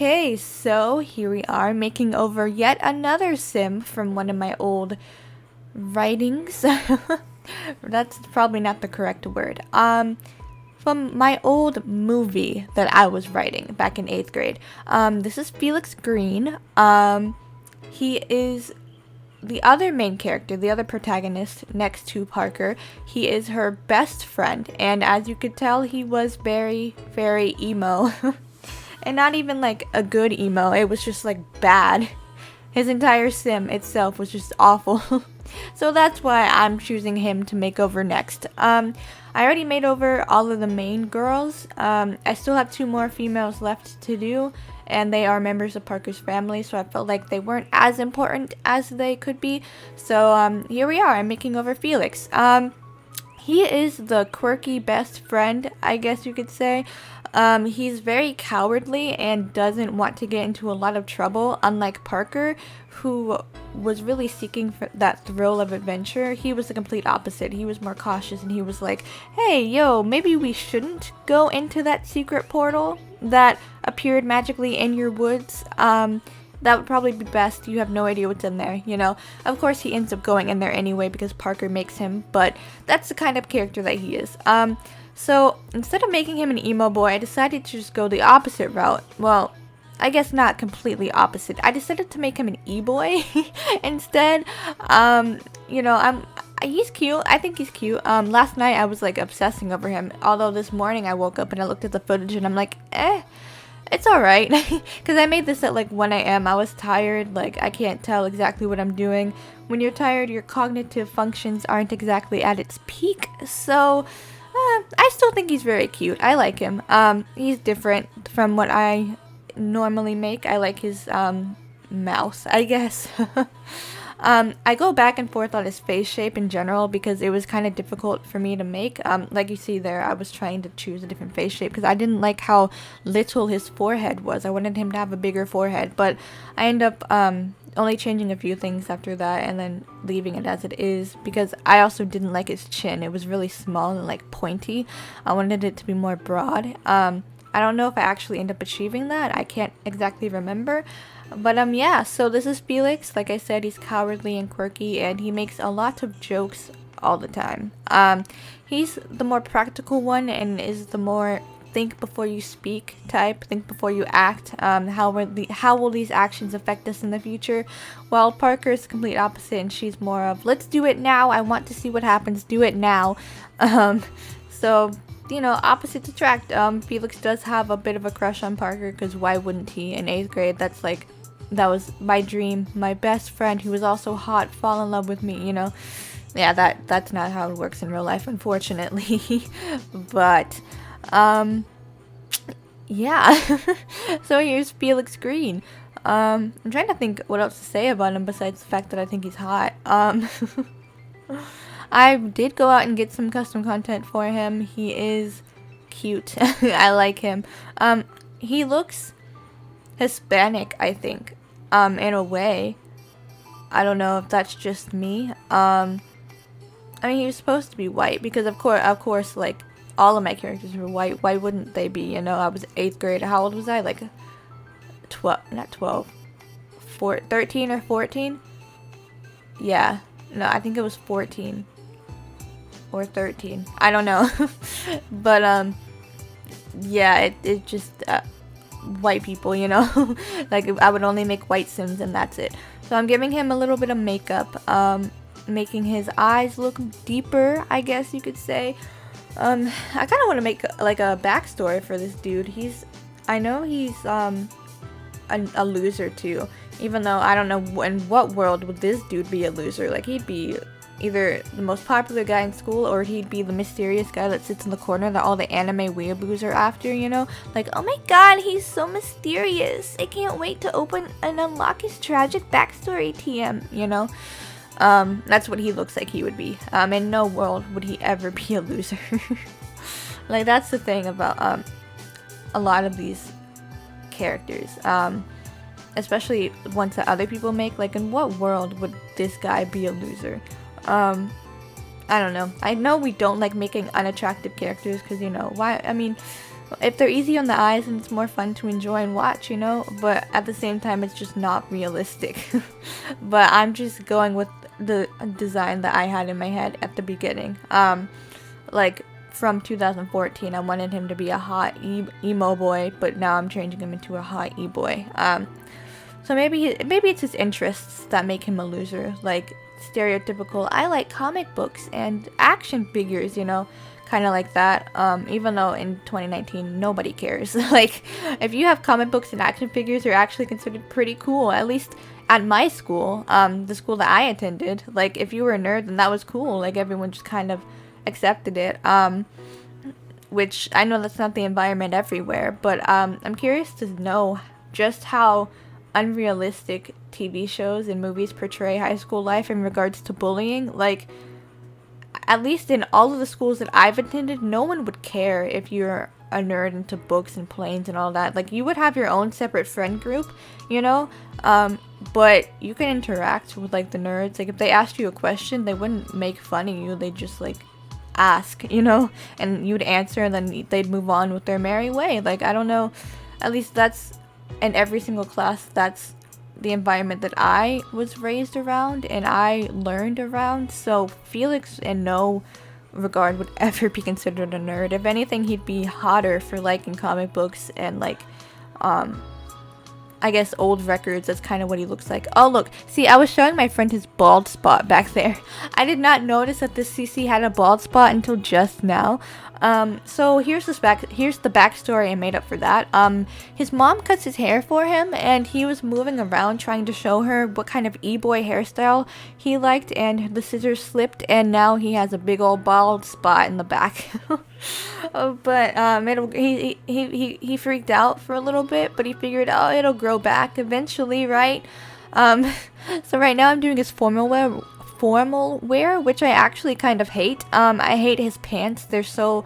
Okay, so here we are making over yet another sim from one of my old writings. That's probably not the correct word. From my old movie that I was writing back in 8th grade. This is Felix Green. He is the other main character, the other protagonist next to Parker. He is her best friend, and as you could tell, he was very, very emo. And not even like a good emo, it was just like bad. His entire sim itself was just awful. So that's why I'm choosing him to make over next. I already made over all of the main girls. I still have 2 more females left to do, and they are members of Parker's family, so I felt like they weren't as important as they could be. So here we are, I'm making over Felix. He is the quirky best friend, I guess you could say. He's very cowardly and doesn't want to get into a lot of trouble, unlike Parker, who was really seeking for that thrill of adventure. He was the complete opposite. He was more cautious, and he was like, hey, yo, maybe we shouldn't go into that secret portal that appeared magically in your woods. That would probably be best. You have no idea what's in there, you know. Of course, he ends up going in there anyway because Parker makes him, but that's the kind of character that he is. So instead of making him an emo boy, I decided to just go the opposite route. Well, I guess not completely opposite. I decided to make him an e-boy instead. You know, he's cute. I think he's cute. Last night I was like obsessing over him. Although this morning I woke up and I looked at the footage and I'm like, it's alright. Because I made this at like 1 a.m. I was tired. Like, I can't tell exactly what I'm doing. When you're tired, your cognitive functions aren't exactly at its peak. So, I still think he's very cute. I like him. He's different from what I normally make. I like his mouse, I guess. I go back and forth on his face shape in general because it was kind of difficult for me to make. Like you see there, I was trying to choose a different face shape because I didn't like how little his forehead was. I wanted him to have a bigger forehead, but I end up only changing a few things after that and then leaving it as it is because I also didn't like his chin. It was really small and like pointy. I wanted it to be more broad. I don't know if I actually end up achieving that. I can't exactly remember. But yeah, so this is Felix. Like I said, he's cowardly and quirky, and he makes a lot of jokes all the time. He's the more practical one and is the more think before you speak type, think before you act. How will these actions affect us in the future? While Parker is the complete opposite, and she's more of, let's do it now. I want to see what happens. Do it now. So, you know, opposites attract. Felix does have a bit of a crush on Parker because why wouldn't he? In 8th grade, that was my dream. My best friend who was also hot fall in love with me, you know. Yeah, that's not how it works in real life, unfortunately. But yeah. So here's Felix Green. I'm trying to think what else to say about him besides the fact that I think he's hot. I did go out and get some custom content for him. He is cute. I like him. He looks Hispanic, I think. In a way. I don't know if that's just me. I mean, he was supposed to be white because of course, like, all of my characters were white. Why wouldn't they be? You know, I was 8th grade. How old was I? Like, 13 or 14? Yeah. No, I think it was 14. Or 13. I don't know. But, yeah, it just, white people, you know. Like, I would only make white sims and that's it. So I'm giving him a little bit of makeup, making his eyes look deeper, I guess you could say. I kind of want to make like a backstory for this dude. I know he's a loser too, even though I don't know in what world would this dude be a loser. Like, he'd be either the most popular guy in school, or he'd be the mysterious guy that sits in the corner that all the anime weeaboos are after, you know? Like, oh my god, he's so mysterious. I can't wait to open and unlock his tragic backstory TM, you know? That's what he looks like he would be. In no world would he ever be a loser. Like, that's the thing about, a lot of these characters. Especially ones that other people make. Like, in what world would this guy be a loser? I don't know. I know we don't like making unattractive characters because, you know, why? I mean, if they're easy on the eyes, and it's more fun to enjoy and watch, you know, but at the same time it's just not realistic. But I'm just going with the design that I had in my head at the beginning. Like from 2014, I wanted him to be a hot emo boy, but now I'm changing him into a hot e-boy. So maybe it's his interests that make him a loser, like stereotypical, I like comic books and action figures, you know, kind of like that. Even though in 2019 nobody cares. Like, if you have comic books and action figures, you're actually considered pretty cool. At least at my school, the school that I attended. Like, if you were a nerd, then that was cool. Like, everyone just kind of accepted it. Which I know that's not the environment everywhere, but I'm curious to know just how unrealistic TV shows and movies portray high school life in regards to bullying. Like, at least in all of the schools that I've attended, no one would care if you're a nerd into books and planes and all that. Like, you would have your own separate friend group, you know, but you can interact with, like, the nerds. Like, if they asked you a question, they wouldn't make fun of you. They'd just, like, ask, you know, and you'd answer, and then they'd move on with their merry way. Like, I don't know, at least that's in every single class, that's the environment that I was raised around and I learned around. So Felix in no regard would ever be considered a nerd. If anything, he'd be hotter for liking comic books and, like, I guess old records. That's kind of what he looks like. Oh, look, see, I was showing my friend his bald spot back there. I did not notice that this CC had a bald spot until just now. So here's the backstory I made up for that. His mom cuts his hair for him, and he was moving around trying to show her what kind of e-boy hairstyle he liked, and the scissors slipped, and now he has a big old bald spot in the back. But he freaked out for a little bit, but he figured, oh, it'll grow back eventually, right? So right now I'm doing his formal wear, which I actually kind of hate. I hate his pants. They're so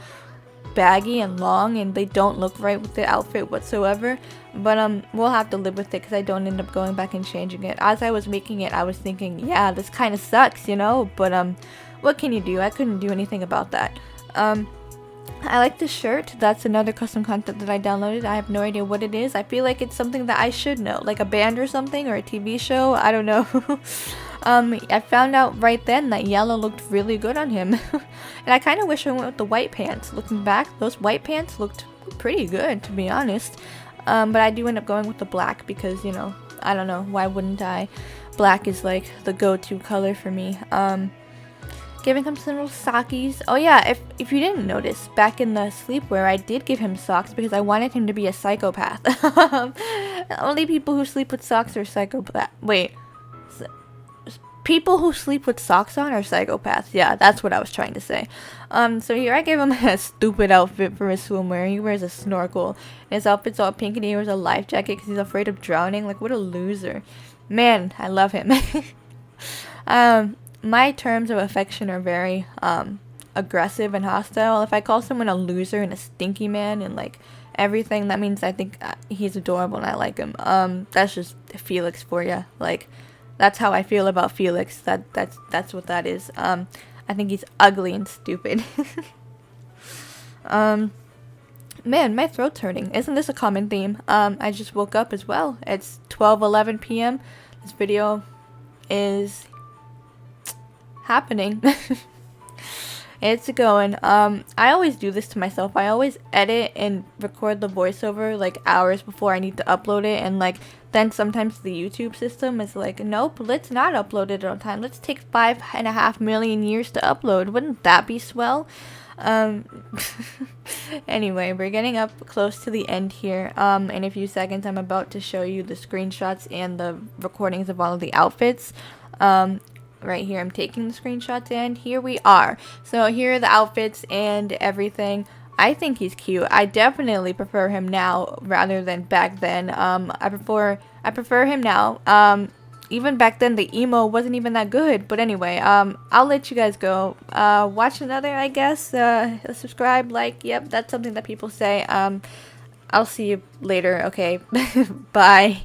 baggy and long, and they don't look right with the outfit whatsoever. But we'll have to live with it because I don't end up going back and changing it. As I was making it, I was thinking, yeah, this kind of sucks, you know. But what can you do? I couldn't do anything about that. I like this shirt. That's another custom content that I downloaded. I have no idea what it is. I feel like it's something that I should know, like a band or something, or a TV show. I don't know. I found out right then that yellow looked really good on him. And I kind of wish I went with the white pants. Looking back, those white pants looked pretty good, to be honest. But I do end up going with the black because, you know, I don't know, why wouldn't I? Black is like the go-to color for me. Giving him some little sockies. Oh yeah, if you didn't notice, back in the sleepwear, I did give him socks because I wanted him to be a psychopath. Only people who sleep with socks are psychopaths. Wait. People who sleep with socks on are psychopaths. Yeah, that's what I was trying to say. So here I gave him a stupid outfit for his swimwear. He wears a snorkel. His outfit's all pink, and he wears a life jacket because he's afraid of drowning. Like, what a loser. Man, I love him. My terms of affection are very aggressive and hostile. If I call someone a loser and a stinky man and, like, everything, that means I think he's adorable and I like him. That's just Felix for you. Like, that's how I feel about Felix. That's what that is. I think he's ugly and stupid. Man, my throat's hurting. Isn't this a common theme? I just woke up as well. It's 12:11 p.m. This video is happening. It's going. I always do this to myself. I always edit and record the voiceover like hours before I need to upload it, and like then sometimes the YouTube system is like, nope, let's not upload it on time. Let's take 5.5 million years to upload. Wouldn't that be swell? Anyway, we're getting up close to the end here. In a few seconds I'm about to show you the screenshots and the recordings of all of the outfits. Right here I'm taking the screenshots, and here we are. So here are the outfits and everything. I think he's cute. I definitely prefer him now rather than back then. I prefer him now. Even back then the emo wasn't even that good. But anyway, I'll let you guys go. Watch another, I guess. Subscribe, like, yep, that's something that people say. I'll see you later, okay? Bye.